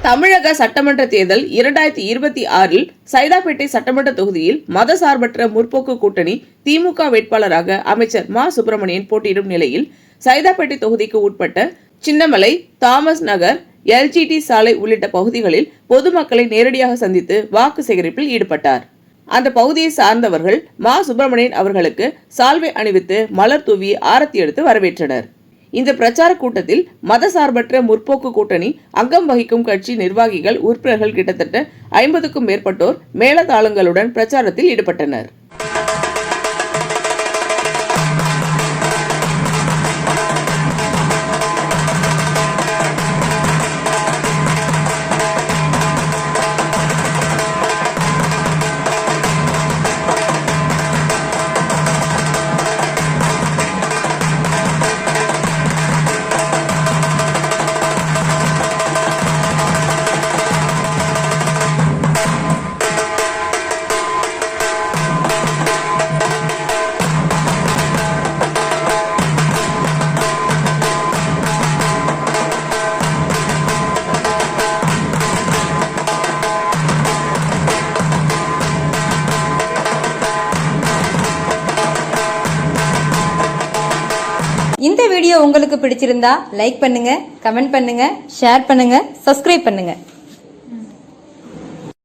தமிழக சட்டமன்ற தேர்தல் 2026 சைதாப்பேட்டை சட்டமன்ற தொகுதியில் மதசார்பற்ற முற்போக்கு கூட்டணி திமுக வேட்பாளராக அமைச்சர் மா சுப்பிரமணியன் போட்டியிடும் நிலையில் சைதாப்பேட்டை தொகுதிக்கு உட்பட்ட சின்னமலை, தாமஸ் நகர், எல்ஜிடி சாலை உள்ளிட்ட பகுதிகளில் பொதுமக்களை நேரடியாக சந்தித்து வாக்கு சேகரிப்பில் ஈடுபட்டார். அந்த பகுதியை சார்ந்தவர்கள் மா சுப்பிரமணியன் அவர்களுக்கு சால்வை அணிவித்து மலர் தூவி ஆரத்தி எடுத்து வரவேற்றனர். இந்த பிரச்சார கூட்டத்தில் மதசார்பற்ற முற்போக்கு கூட்டணி அங்கம் வகிக்கும் கட்சி நிர்வாகிகள், உறுப்பினர்கள் கிட்டத்தட்ட 50க்கும் மேற்பட்டோர் மேளதாளங்களுடன் பிரச்சாரத்தில் ஈடுபட்டனர். இந்த வீடியோ உங்களுக்கு பிடிச்சிருந்தா லைக் பண்ணுங்க, கமெண்ட் பண்ணுங்க, ஷேர் பண்ணுங்க, சப்ஸ்கிரைப் பண்ணுங்க.